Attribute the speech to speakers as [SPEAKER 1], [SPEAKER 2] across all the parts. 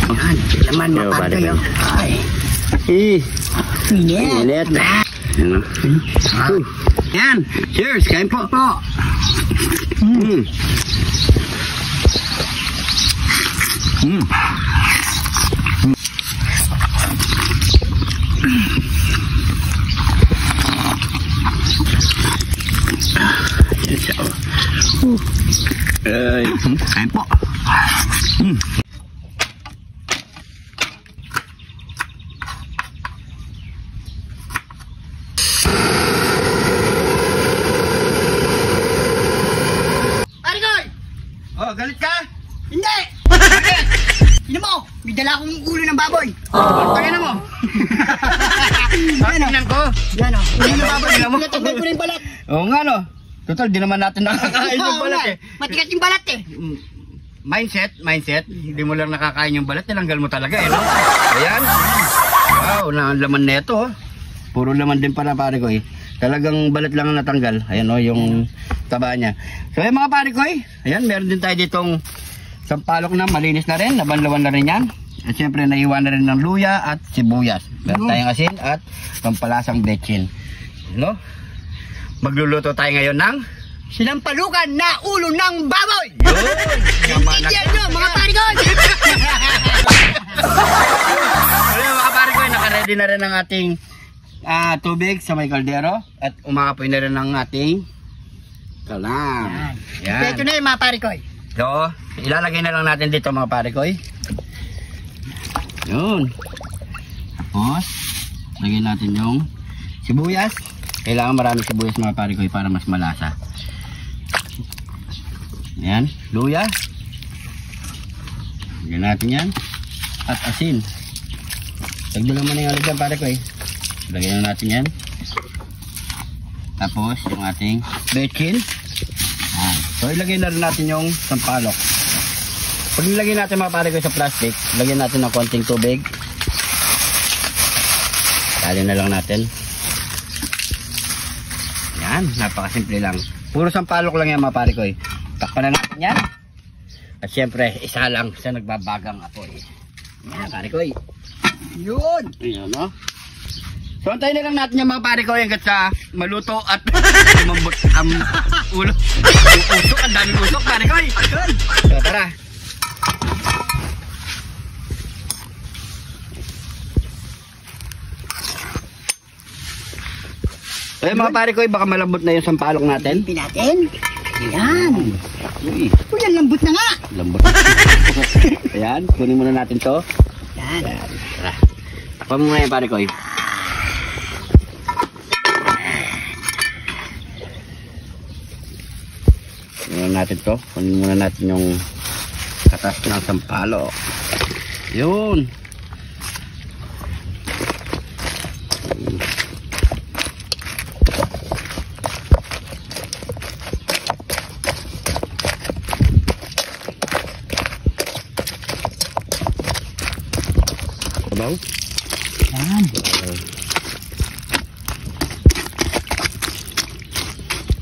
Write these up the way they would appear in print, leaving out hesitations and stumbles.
[SPEAKER 1] Yan, laman mapatay yun. Ay. Init. Yan, cheers, kain po. Kain po. Oh, galit ka?
[SPEAKER 2] Hindi! Sino mo? May dala akong ulo ng baboy.
[SPEAKER 1] Tangin na mo. Tingnan ko.
[SPEAKER 2] Yan o.
[SPEAKER 1] Ulo ng baboy.
[SPEAKER 2] Pinatagay ko na yung balat.
[SPEAKER 1] Oo nga no. Total, di naman natin nakakain yung balat eh.
[SPEAKER 2] Matigas yung balat eh.
[SPEAKER 1] Mindset. Hindi mo lang nakakain yung balat, tinanggal mo talaga eh. No? Ayan. Wow, laman neto oh. Puro laman din pala pare ko eh. Talagang balat lang ang natanggal. Ayan o, yung taba niya. So yung mga pare ko eh. Ayan, meron din tayo ditong sampalok na malinis na rin. Nabanlawan na rin yan. At syempre naiwan na rin ng luya at sibuyas. Meron tayong asin at pampalasang bechin. No? Magluluto tayo ngayon ng
[SPEAKER 2] Sinampalukan na ulo ng baboy!
[SPEAKER 1] yun!
[SPEAKER 2] Yan nyo, mga pare ko!
[SPEAKER 1] Ayan mga pare ko, nakaready na rin ang ating tubig sa may kaldero. At umakapoy na rin ang ating kalam. Yan.
[SPEAKER 2] Ito na yung mga pare ko.
[SPEAKER 1] So, ilalagay na lang natin dito mga pare ko. Yun. Tapos, lagyan natin yung sibuyas. Kailangan marami sibuyas mga pare ko para mas malasa. Ayan, luya. Lagyan natin yan. At asin. Tagdulang mo na yung alagyan pare ko lagyan na natin yan. Tapos, yung ating bechin. So, ilagay na rin natin yung sampalok. Pag nilagay natin mga pare ko sa plastic, lagyan natin ng konting tubig. Tali na lang natin. Yan, napakasimple lang. Puro sampalok lang yan mga pare ko Takpan na natin yan. At syempre, isa lang sa nagbabagang apoy. Yan pare ko
[SPEAKER 2] Yun!
[SPEAKER 1] Ayan no. So, antayin na lang natin yung mga pare ko hanggat sa maluto at lumambot ang ulo. Yung usok, ang daming usok pare ko So, tara. So, mga pare ko baka malambot na yung sampalok natin.
[SPEAKER 2] Pin natin. Ayan.
[SPEAKER 1] Uy,
[SPEAKER 2] Uy, lambot na nga.
[SPEAKER 1] lambot. Ayan, kunin muna natin to.
[SPEAKER 2] Yan.
[SPEAKER 1] Tara. Takpan muna yung pare ko Kunin natin to. Kunin muna natin yung katas ng sampalok. Yun. Sabaw?
[SPEAKER 2] Yan.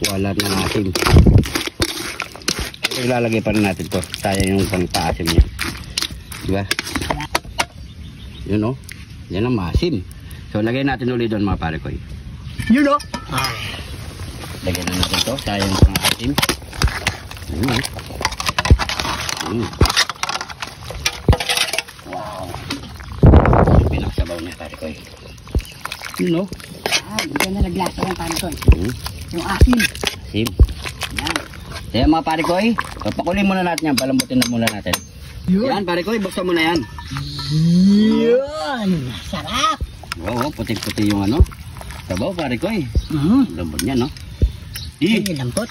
[SPEAKER 1] Wala na asim. Ilalagay pa rin natin to. Sayang yung pang-paasim niya. Diba? Yun o. Yan ang maasim. So lagay natin ulit doon mga pare ko.
[SPEAKER 2] Yun o.
[SPEAKER 1] Lagyan na natin to. Sayang yung pang-paasim. Wow. Yung pinaksabaw niya pare ko. Yun o.
[SPEAKER 2] Hindi na naglasa yung pare ko. Yung asin.
[SPEAKER 1] Asim.
[SPEAKER 2] Yan.
[SPEAKER 1] Kaya mga pare ko papakulin muna natin yan. Palambutin na muna natin.
[SPEAKER 2] Yun.
[SPEAKER 1] Yan pare ko buksan mo na yan.
[SPEAKER 2] Yun. Sarap.
[SPEAKER 1] Oo, puting-puti yung ano. Sabaw pare ko Lambot niya no.
[SPEAKER 2] Yun yung lambot.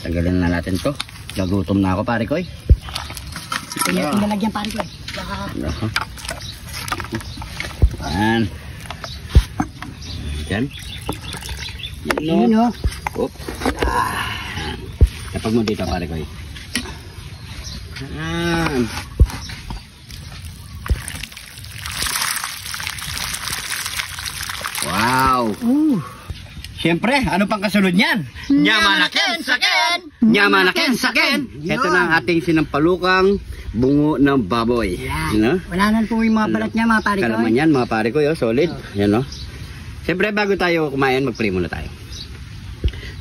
[SPEAKER 1] Tanggalin na natin to. Nagutom na ako pare ko
[SPEAKER 2] Ito yung pinalagyan pare ko
[SPEAKER 1] Yan. Yan.
[SPEAKER 2] Yun o.
[SPEAKER 1] Oops. Napag mo dito pare ko Yan. Wow. Siyempre, ano pang kasunod niyan? Nyamanaken saken! Nyamanaken saken! Ito na ang ating sinampalukang bungo ng baboy.
[SPEAKER 2] Yan.
[SPEAKER 1] Ano?
[SPEAKER 2] Wala na po yung mga balat niya, mga pare ko.
[SPEAKER 1] Kalaman yan, mga pare ko, yo, solid. Yan, no? Siyempre, bago tayo kumain, mag-pray muna tayo.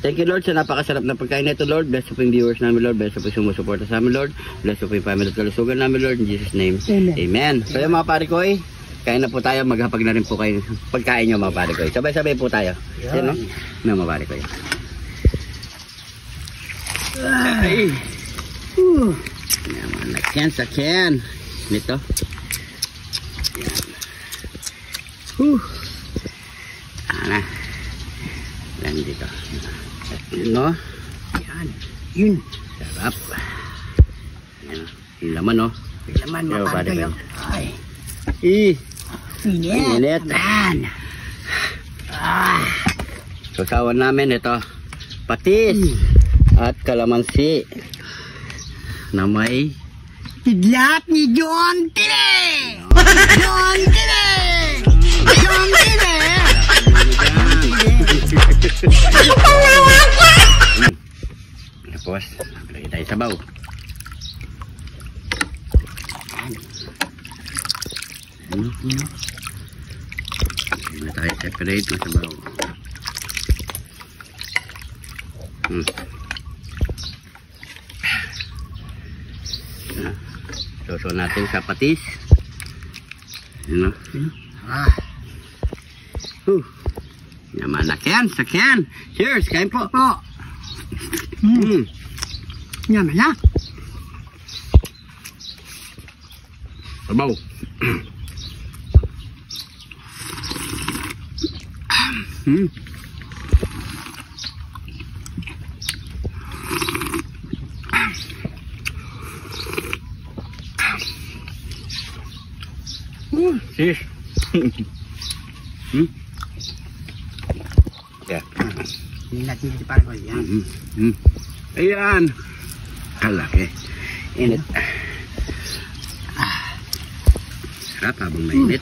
[SPEAKER 1] Thank you, Lord, sa napakasarap na pagkain nito, Lord. Bless po yung viewers namin, Lord. Bless po yung sumusuporta sa amin, Lord. Bless po yung family at kalusugan namin, Lord. In Jesus' name, Amen. So, yung mga pare ko, kain na po tayo. Maghapag na rin po kayo pagkain nyo, mga pare ko. Sabay-sabay po tayo. Yan, no? Yan, mga pare ko. Ay. Yan, mga sakyan. Nito. Yan. Ana. Yan dito. No?
[SPEAKER 2] Yan. Yun.
[SPEAKER 1] Sarap. Yan. Yung laman, no?
[SPEAKER 2] Yung laman, mga pare ko. Ay. Init.
[SPEAKER 1] Init.
[SPEAKER 2] Man.
[SPEAKER 1] Susawan namin ito. Patis. At kalamansi. Na may
[SPEAKER 2] Tidlat ni John Tine! John Tine! John Tine!
[SPEAKER 1] Tapos, lagay tayo sabaw. Hindi tayo separate ng sabaw. Soso natin sa patis. Ano? Yaman na sakyan. Cheers, kain po.
[SPEAKER 2] Yaman na.
[SPEAKER 1] Sabaw. Sis. Ya.
[SPEAKER 2] Hindi natin si pare ko. Yan.
[SPEAKER 1] Ayan. Kalaki. Init. Sarap habang mainit.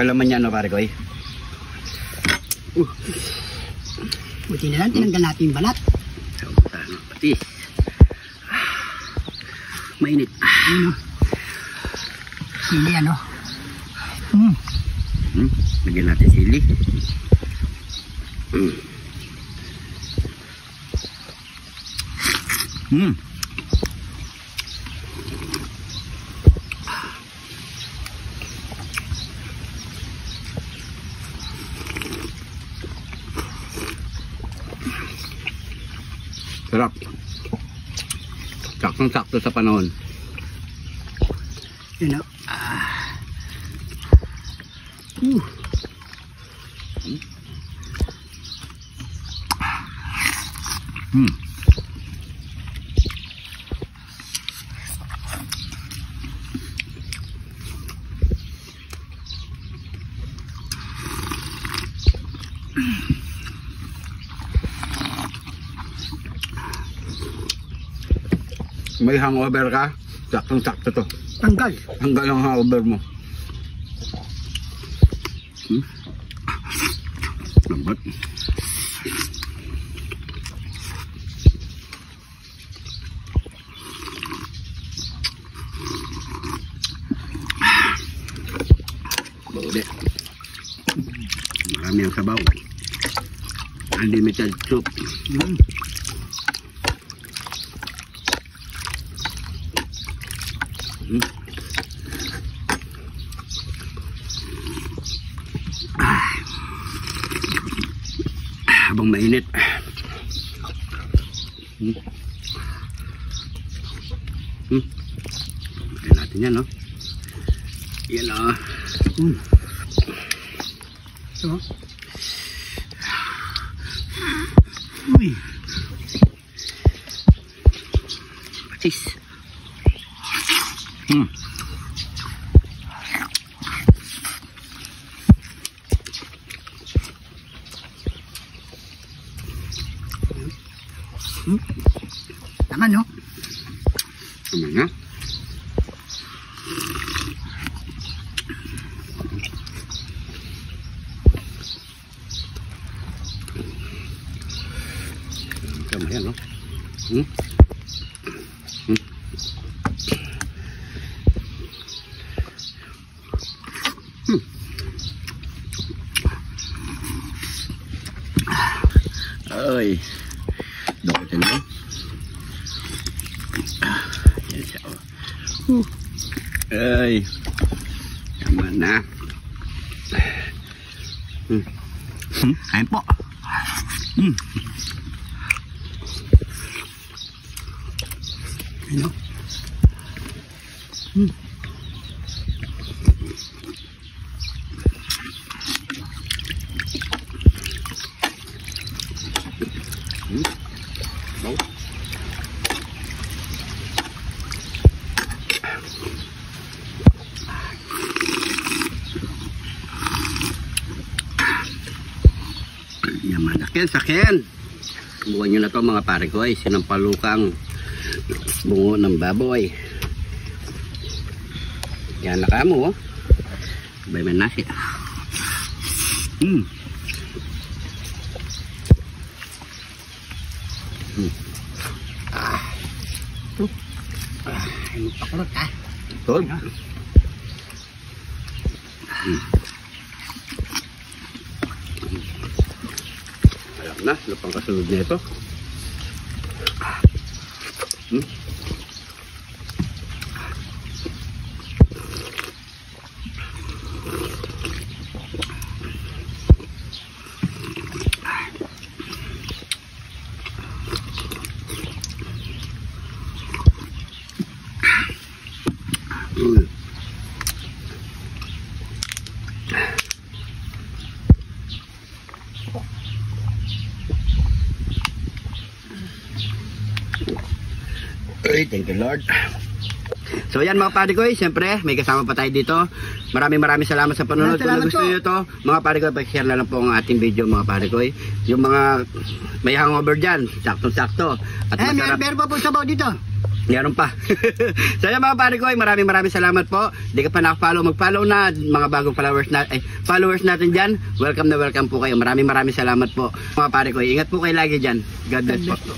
[SPEAKER 1] Kalaman niya, no, pare ko,
[SPEAKER 2] Buti na lang, tinanggal natin yung balat.
[SPEAKER 1] Patis. Mainit.
[SPEAKER 2] Sili, ano?
[SPEAKER 1] Lagyan natin sili. Sarap. Saktong-sakto sa panahon.
[SPEAKER 2] Yun, o.
[SPEAKER 1] May hangover ka, saktong-sakto to.
[SPEAKER 2] Tanggal.
[SPEAKER 1] Hanggang ang hangover mo. Lambat. Baude. Marami ang sabaw. Unlimited soup. Habang mainit. Pagkain natin yan, no? Yan, o.
[SPEAKER 2] So,
[SPEAKER 1] patis.
[SPEAKER 2] naman, no?
[SPEAKER 1] Tama na. Tama yan, no? Ay. Dakutin mo. Yan siya. Ay. Tama na. Ayun po. Ayun o. Yaman, sakyan. Bukan nyo na to mga pare ko ay sinampalukang bungo ng baboy. Yan na kamo oh. Bay man nasi.
[SPEAKER 2] Ay, pakurot ah.
[SPEAKER 1] Tol. Alam na, lupang kasunod na ito. Ay, thank you Lord. So yan mga pare ko, siyempre may kasama pa tayo dito. Maraming salamat sa panonood. Kung gusto nyo ito, mga pare ko, pag-share na lang po ang ating video mga pare ko. Yung mga may hangover dyan, sakto-sakto. At masarap.
[SPEAKER 2] Meron pa po sabaw dito.
[SPEAKER 1] Meron pa. So yan mga pare ko, maraming salamat po. Hindi ka pa nakafollow, mag-follow na. Mga bagong followers natin dyan. Welcome na welcome po kayo. Maraming salamat po. Mga pare ko, ingat po kayo lagi dyan. God bless po.